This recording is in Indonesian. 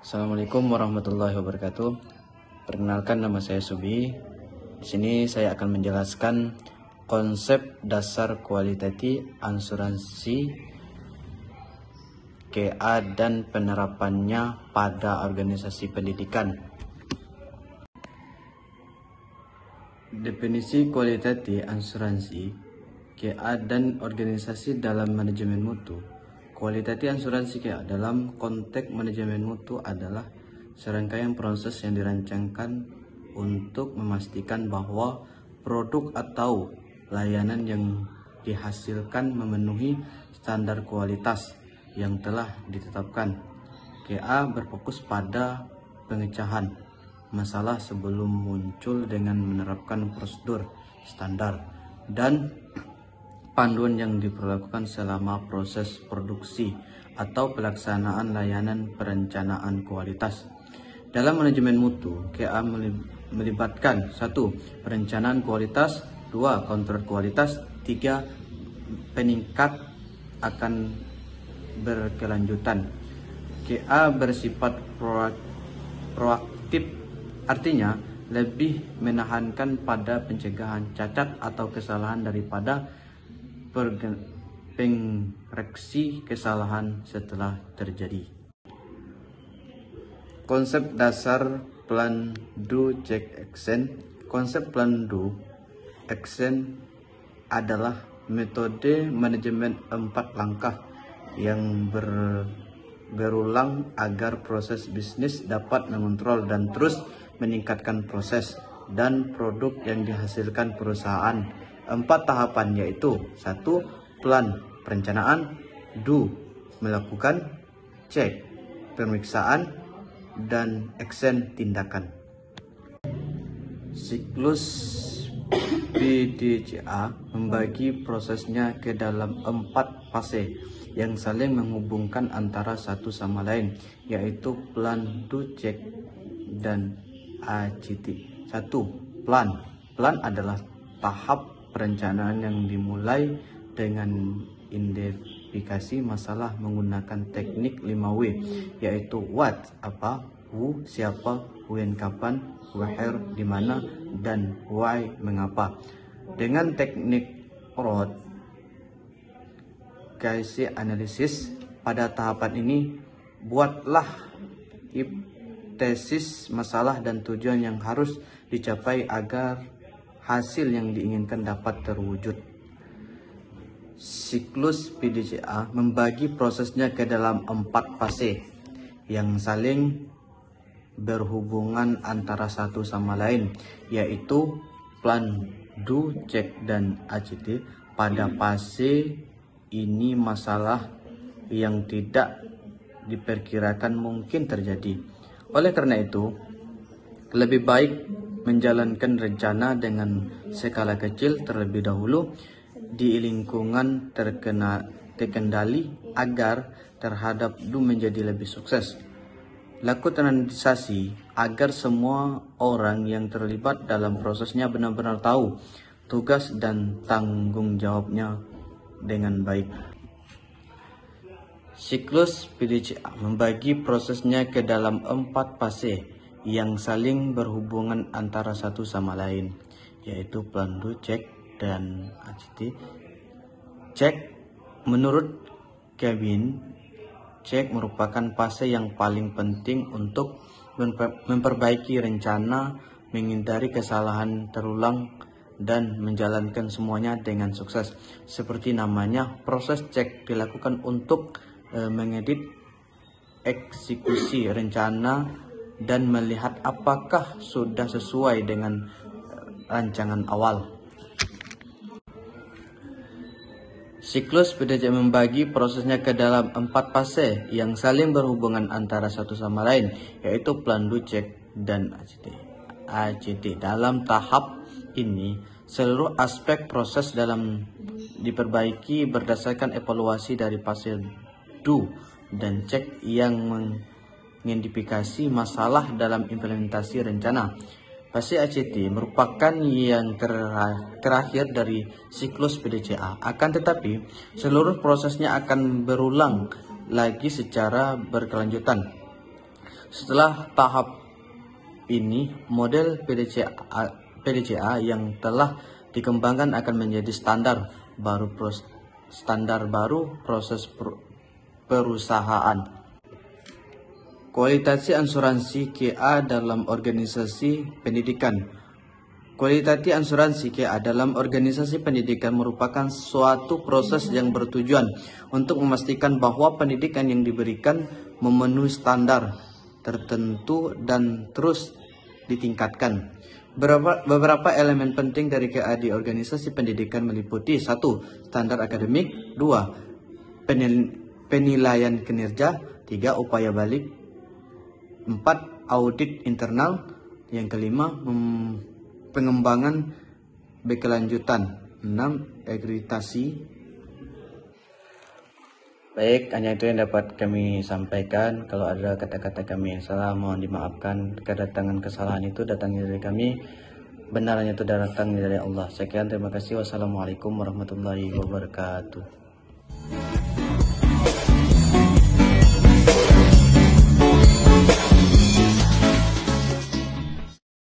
Assalamualaikum warahmatullahi wabarakatuh. Perkenalkan, nama saya Subi. Di sini saya akan menjelaskan konsep dasar kualitatif asuransi KA dan penerapannya pada organisasi pendidikan. Definisi kualitatif asuransi KA dan organisasi dalam manajemen mutu. Kualitatif asuransi KA dalam konteks manajemen mutu adalah serangkaian proses yang dirancangkan untuk memastikan bahwa produk atau layanan yang dihasilkan memenuhi standar kualitas yang telah ditetapkan. KA berfokus pada pengecahan masalah sebelum muncul dengan menerapkan prosedur standar dan panduan yang diperlakukan selama proses produksi atau pelaksanaan layanan perencanaan kualitas. Dalam manajemen mutu, KA melibatkan 1. Perencanaan kualitas, 2. Kontrol kualitas, 3. Peningkat akan berkelanjutan. KA bersifat proaktif, artinya lebih menekankan pada pencegahan cacat atau kesalahan daripada pengoreksi kesalahan setelah terjadi. Konsep dasar Plan Do Check Action. Konsep Plan Do Action adalah metode manajemen 4 langkah yang berulang agar proses bisnis dapat mengontrol dan terus meningkatkan proses dan produk yang dihasilkan perusahaan. 4 tahapan yaitu 1. Plan perencanaan, 2. Melakukan, cek pemeriksaan, dan action tindakan. Siklus PDCA membagi prosesnya ke dalam 4 fase yang saling menghubungkan antara satu sama lain, yaitu Plan, Do, Check, dan ACT. 1. Plan. Plan adalah tahap perencanaan yang dimulai dengan identifikasi masalah menggunakan teknik 5W, yaitu what, apa, who, siapa, when, kapan, where, di mana, dan why, mengapa. Dengan teknik root cause analysis, pada tahapan ini buatlah hipotesis masalah dan tujuan yang harus dicapai agar hasil yang diinginkan dapat terwujud. Siklus PDCA membagi prosesnya ke dalam 4 fase yang saling berhubungan antara satu sama lain, yaitu Plan, Do, Check, dan ACT. Pada fase ini masalah yang tidak diperkirakan mungkin terjadi. Oleh karena itu, lebih baik menjalankan rencana dengan skala kecil terlebih dahulu di lingkungan terkendali agar terhadap Do menjadi lebih sukses. Lakukan transisi agar semua orang yang terlibat dalam prosesnya benar-benar tahu tugas dan tanggung jawabnya dengan baik. Siklus PDCA membagi prosesnya ke dalam 4 fase yang saling berhubungan antara satu sama lain, yaitu Plan, Do, Check, dan ACT. Check, menurut Kevin, Check merupakan fase yang paling penting untuk memperbaiki rencana, menghindari kesalahan terulang, dan menjalankan semuanya dengan sukses. Seperti namanya, proses cek dilakukan untuk mengedit eksekusi rencana dan melihat apakah sudah sesuai dengan rancangan awal. Siklus PDCA membagi prosesnya ke dalam 4 fase yang saling berhubungan antara satu sama lain, yaitu Plan, Do, Check, dan ACT. Dalam tahap ini, seluruh aspek proses dalam diperbaiki berdasarkan evaluasi dari fase Do dan Check yang mengidentifikasi masalah dalam implementasi rencana. Fase ACT merupakan yang terakhir dari siklus PDCA. Akan tetapi, seluruh prosesnya akan berulang lagi secara berkelanjutan. Setelah tahap ini, model PDCA yang telah dikembangkan akan menjadi standar baru proses perusahaan. Kualitas asuransi KA dalam organisasi pendidikan. Kualitas asuransi KA dalam organisasi pendidikan merupakan suatu proses yang bertujuan untuk memastikan bahwa pendidikan yang diberikan memenuhi standar tertentu dan terus ditingkatkan. Beberapa elemen penting dari KA di organisasi pendidikan meliputi 1. Standar akademik, 2. Penilaian kinerja, 3. Upaya balik, 4. Audit internal, yang kelima pengembangan berkelanjutan, 6. akreditasi. Baik, hanya itu yang dapat kami sampaikan. Kalau ada kata-kata kami yang salah, mohon dimaafkan. Kedatangan kesalahan itu datangnya dari kami, benarnya itu datangnya dari Allah. Sekian, terima kasih. Wassalamualaikum warahmatullahi wabarakatuh.